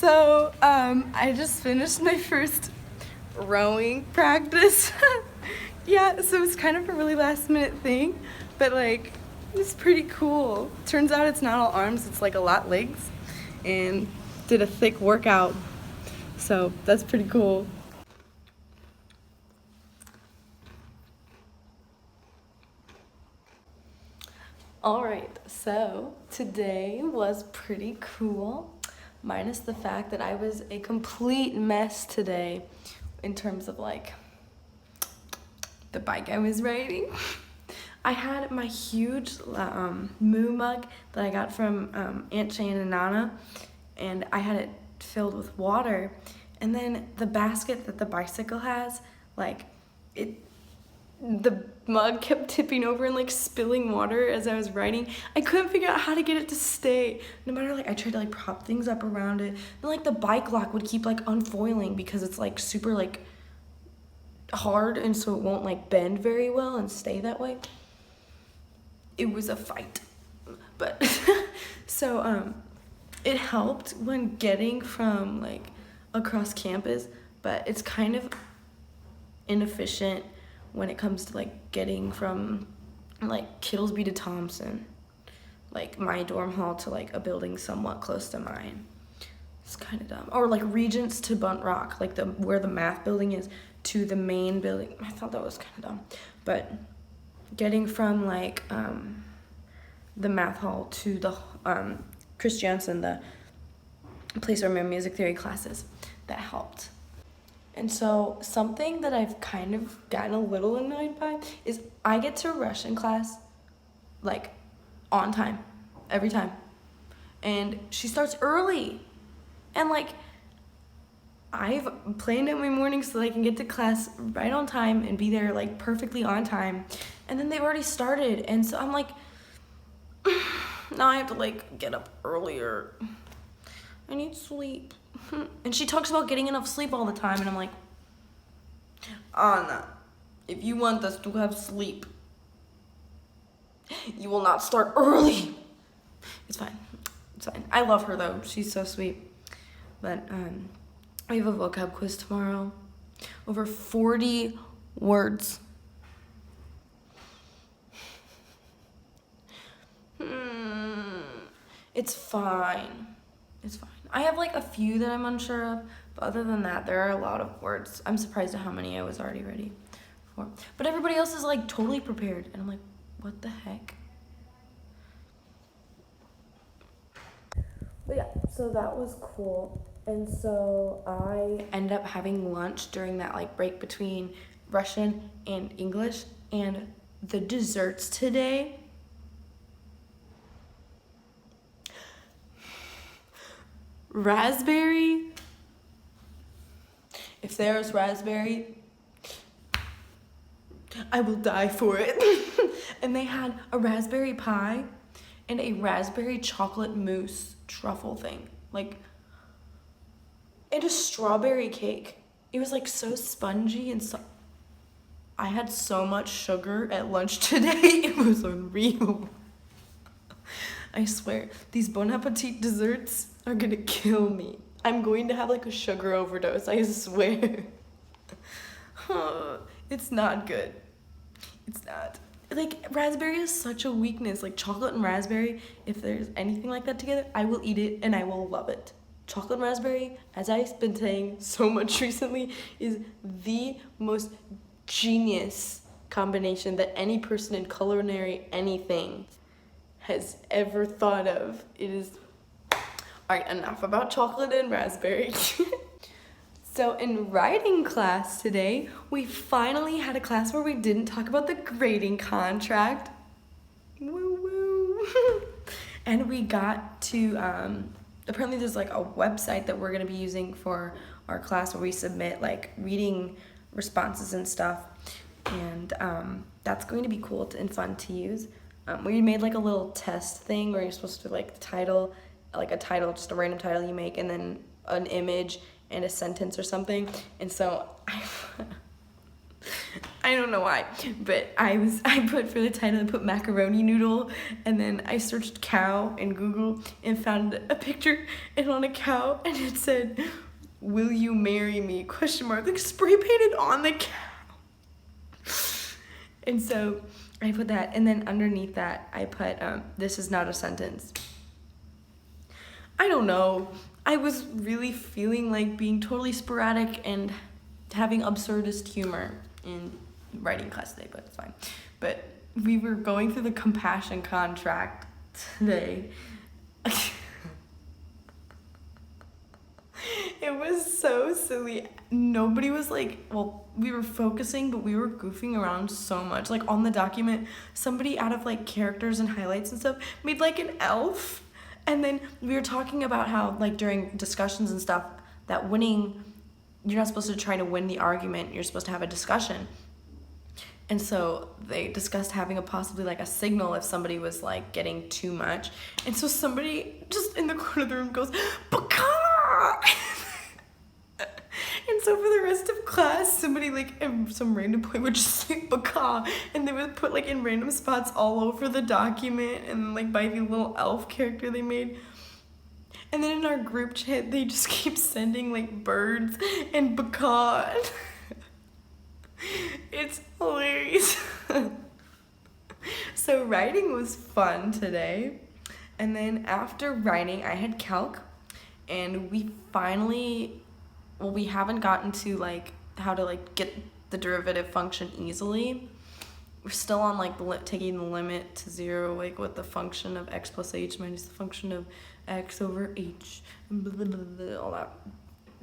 So, I just finished my first rowing practice. Yeah, so it's kind of a really last minute thing, but like, it's pretty cool. Turns out it's not all arms, it's like a lot legs, and did a thick workout. So that's pretty cool. Alright, so today was pretty cool, minus the fact that I was a complete mess today in terms of like the bike I was riding. I had my huge moo mug that I got from Aunt Shane and Nana, and I had it filled with water, and then the basket that the bicycle has, like the mug kept tipping over and like spilling water as I was riding. I couldn't figure out how to get it to stay. No matter like I tried to like prop things up around it, and like the bike lock would keep like unfoiling because it's like super like hard, and so it won't like bend very well and stay that way. It was a fight, but so it helped when getting from like across campus, but it's kind of inefficient when it comes to like getting from like Kittlesby to Thompson, like my dorm hall to like a building somewhat close to mine. It's kind of dumb. Or like Regents to Bunt Rock, like where the math building is to the main building. I thought that was kind of dumb, but getting from like the math hall to the Chris Jansen, the place where my music theory classes, that helped. And so something that I've kind of gotten a little annoyed by is I get to Russian class like on time every time, and she starts early, and like I've planned out my morning so that I can get to class right on time and be there like perfectly on time, and then they've already started, and so I'm like, now I have to like get up earlier. I need sleep. And she talks about getting enough sleep all the time, and I'm like, Anna, if you want us to have sleep, you will not start early. It's fine. It's fine. I love her though. She's so sweet. But we have a vocab quiz tomorrow. Over 40 words. It's fine. It's fine. I have like a few that I'm unsure of, but other than that, there are a lot of words. I'm surprised at how many I was already ready for. But everybody else is like totally prepared, and I'm like, what the heck? But yeah, so that was cool. And so I ended up having lunch during that like break between Russian and English, and the desserts today, raspberry. If there's raspberry, I will die for it. And they had a raspberry pie and a raspberry chocolate mousse truffle thing, like, and a strawberry cake. It was like so spongy and so. I had so much sugar at lunch today. It was unreal. I swear, these Bon Appetit desserts are gonna kill me. I'm going to have like a sugar overdose, I swear. It's not good. It's not. Like, raspberry is such a weakness. Like, chocolate and raspberry, if there's anything like that together, I will eat it and I will love it. Chocolate and raspberry, as I've been saying so much recently, is the most genius combination that any person in culinary anything has ever thought of. It is. Alright, enough about chocolate and raspberry. So in writing class today, we finally had a class where we didn't talk about the grading contract. Woo woo. And we got to, apparently there's like a website that we're gonna be using for our class where we submit like reading responses and stuff. And that's going to be cool and fun to use. We made like a little test thing where you're supposed to like the title, like a title, just a random title you make, and then an image and a sentence or something. And so I I don't know why, but I put for the title, I put macaroni noodle, and then I searched cow in Google and found a picture and on a cow, and it said, "Will you marry me?" question mark, like spray painted on the cow. And so I put that, and then underneath that I put, "This is not a sentence." I don't know. I was really feeling like being totally sporadic and having absurdist humor in writing class today, but it's fine. But we were going through the compassion contract today. It was so silly. Nobody was like, well, we were focusing, but we were goofing around so much. Like on the document, somebody out of like characters and highlights and stuff made like an elf. And then we were talking about how like during discussions and stuff that winning, you're not supposed to try to win the argument, you're supposed to have a discussion. And so they discussed having a possibly like a signal if somebody was like getting too much. And so somebody just in the corner of the room goes, "Baka!" And so for the rest of class, somebody like at some random point would just say "Baka," and they would put like in random spots all over the document and like by the little elf character they made. And then in our group chat, they just keep sending like birds and "Baka." It's hilarious. So writing was fun today. And then after writing, I had calc, and we finally, well, we haven't gotten to like how to like get the derivative function easily. We're still on like taking the limit to 0, like with the function of x plus h minus the function of x over h, and blah, blah, blah, blah, all that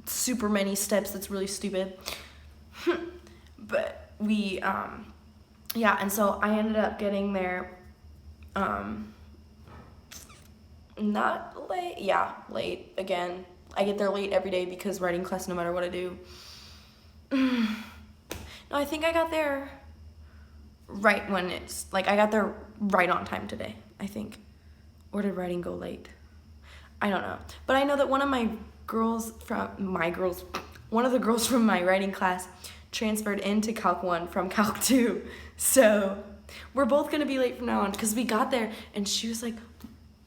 super many steps. That's really stupid. But we, yeah, and so I ended up getting there, not late, yeah, late again. I get there late every day because writing class no matter what I do. No, I think I got there right when it's, like I got there right on time today, I think. Or did writing go late? I don't know. But I know that one of the girls from my writing class transferred into Calc 1 from Calc 2. So we're both gonna be late from now on because we got there and she was like,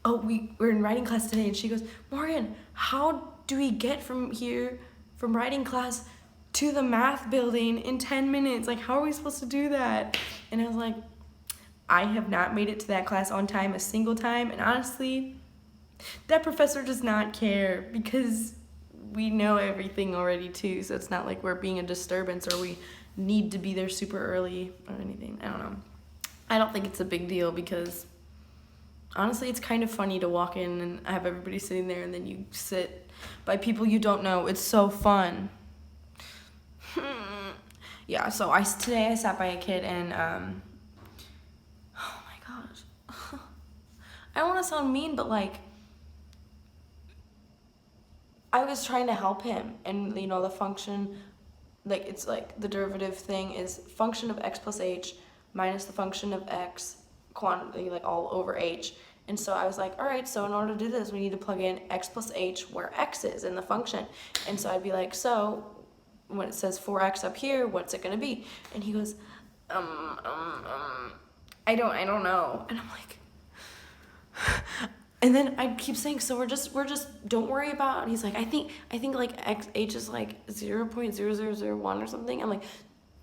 oh, we're in writing class today, and she goes, "Morgan, how do we get from here, from writing class to the math building in 10 minutes? Like, how are we supposed to do that?" And I was like, I have not made it to that class on time a single time, and honestly, that professor does not care because we know everything already too, so it's not like we're being a disturbance or we need to be there super early or anything. I don't know. I don't think it's a big deal because honestly, it's kind of funny to walk in and have everybody sitting there and then you sit by people you don't know. It's so fun. Yeah, so today I sat by a kid and, oh my gosh. I don't want to sound mean, but like, I was trying to help him, and you know, the function, like it's like the derivative thing is function of x plus h minus the function of x quantity, like all over h. And so I was like, all right, so in order to do this, we need to plug in x plus h where x is in the function. And so I'd be like, so when it says 4x up here, what's it gonna be? And he goes, I don't know. And I'm like, and then I keep saying, so we're just don't worry about. And he's like, I think like h is like 0.0001 or something. I'm like,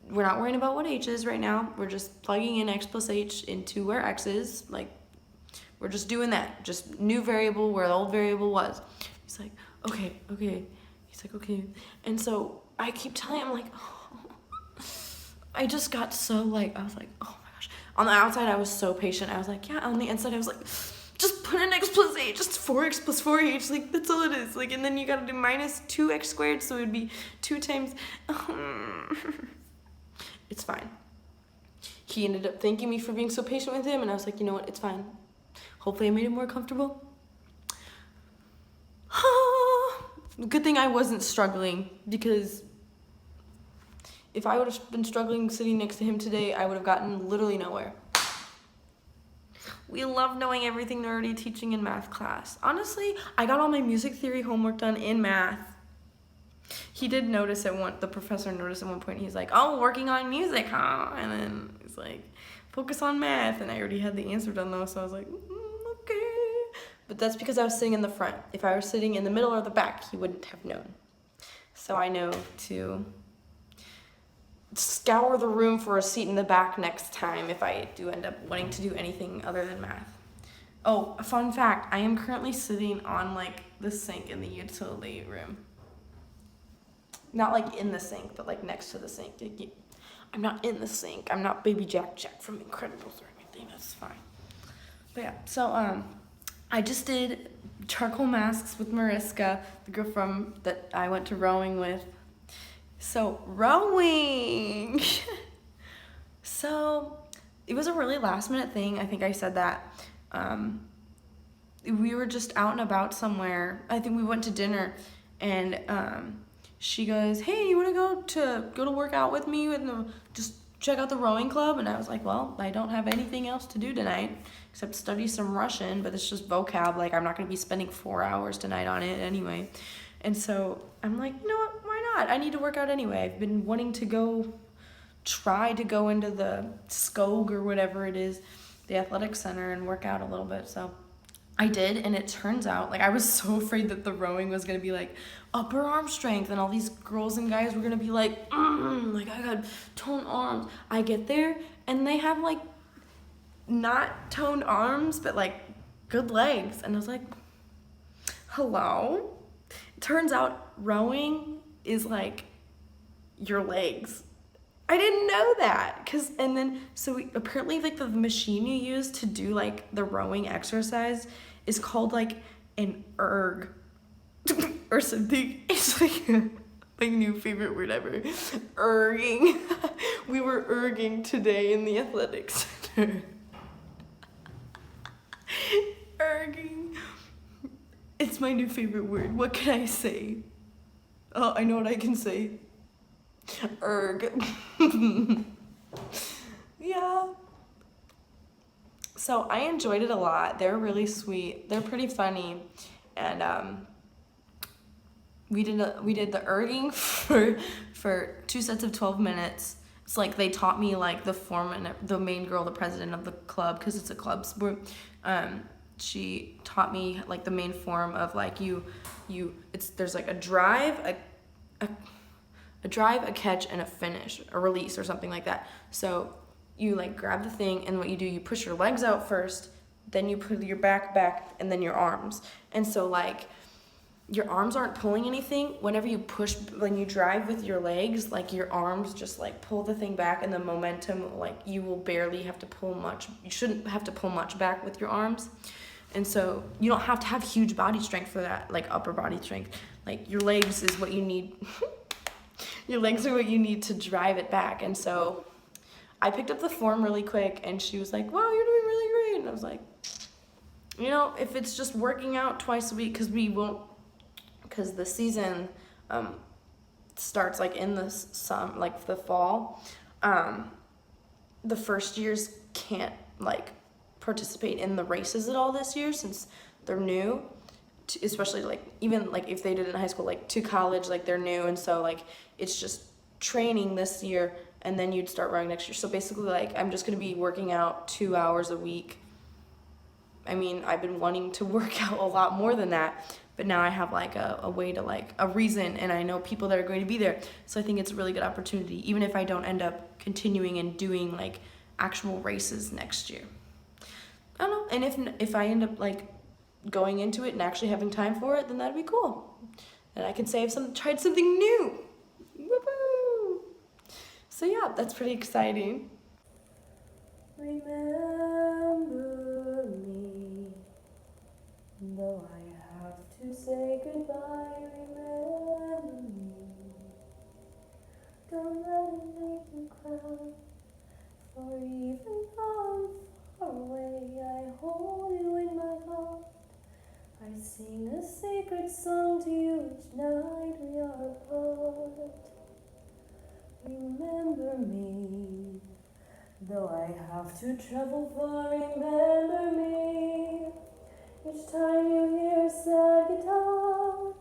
we're not worrying about what h is right now. We're just plugging in x plus h into where x is. Like, we're just doing that. Just new variable where the old variable was. He's like, okay. He's like, okay. And so I keep telling him, like, oh. I just got so like, I was like, oh my gosh. On the outside, I was so patient. I was like, yeah. On the inside, I was like, just put in x plus h, just 4x plus 4h, like, that's all it is. Like, and then you gotta do minus 2x squared, so it would be 2 times, it's fine. He ended up thanking me for being so patient with him, and I was like, you know what, it's fine. Hopefully I made it more comfortable. Good thing I wasn't struggling, because if I would have been struggling sitting next to him today, I would have gotten literally nowhere. We love knowing everything they're already teaching in math class. Honestly, I got all my music theory homework done in math. He did notice the professor noticed at one point, he's like, oh, working on music, huh? And then he's like, focus on math. And I already had the answer done though, so I was like, okay. But that's because I was sitting in the front. If I was sitting in the middle or the back, he wouldn't have known. So I know to scour the room for a seat in the back next time if I do end up wanting to do anything other than math. Oh, a fun fact, I am currently sitting on like the sink in the utility room. Not like in the sink, but like next to the sink. I'm not in the sink. I'm not Baby Jack from Incredibles or anything. That's fine. But yeah, so I just did charcoal masks with Mariska, the girl that I went to rowing with. So rowing. So it was a really last minute thing. I think I said that. We were just out and about somewhere. I think we went to dinner, and she goes, hey, you want to go to work out with me and just check out the rowing club? And I was like, well, I don't have anything else to do tonight except study some Russian, but it's just vocab. Like, I'm not going to be spending 4 hours tonight on it anyway. And so I'm like, you know what, why not? I need to work out anyway. I've been wanting to try to go into the SCOG or whatever it is, the athletic center, and work out a little bit. So I did, and it turns out, like, I was so afraid that the rowing was gonna be like upper arm strength, and all these girls and guys were gonna be like I got toned arms. I get there, and they have like not toned arms, but like good legs, and I was like, hello? It turns out rowing is like your legs. I didn't know that, apparently like the machine you use to do like the rowing exercise is called like an erg or something. It's like my new favorite word ever, erging. We were erging today in the athletics center. Erging. It's my new favorite word. What can I say? Oh, I know what I can say. Erg. Yeah. So I enjoyed it a lot. They're really sweet. They're pretty funny, and we did the erging for 2 sets of 12 minutes. It's like they taught me like the form, and the main girl, the president of the club, because it's a club sport. She taught me like the main form of like there's like a drive, a catch, and a finish, a release or something like that. So you like grab the thing, and what you do, you push your legs out first, then you put your back, and then your arms. And so like your arms aren't pulling anything. Whenever you when you drive with your legs, like your arms just like pull the thing back, and the momentum, like you will barely have to pull much. You shouldn't have to pull much back with your arms. And so you don't have to have huge body strength for that, like upper body strength. Like your legs is what you need. Your legs are what you need to drive it back. And so I picked up the form really quick, and she was like, wow, you're doing really great. And I was like, you know, if it's just working out twice a week, because the season starts like in the fall, the first years can't like participate in the races at all this year since they're new. Especially like even like if they did it in high school, like to college, like they're new, and so like it's just training this year, and then you'd start running next year. So basically like I'm just gonna be working out 2 hours a week. I mean, I've been wanting to work out a lot more than that, but now I have like a way to like a reason, and I know people that are going to be there. So I think it's a really good opportunity, even if I don't end up continuing and doing like actual races next year. I don't know, and if I end up like going into it and actually having time for it, then that'd be cool. And I can say I've tried something new. Woo-hoo! So yeah, that's pretty exciting. Remember me, though I have to say goodbye. Remember me, don't let it make you cry. For even though I'm far away, I hold you in my heart. I sing a sacred song to you each night we are apart. Remember me, though I have to travel far. Remember me, each time you hear a sad guitar.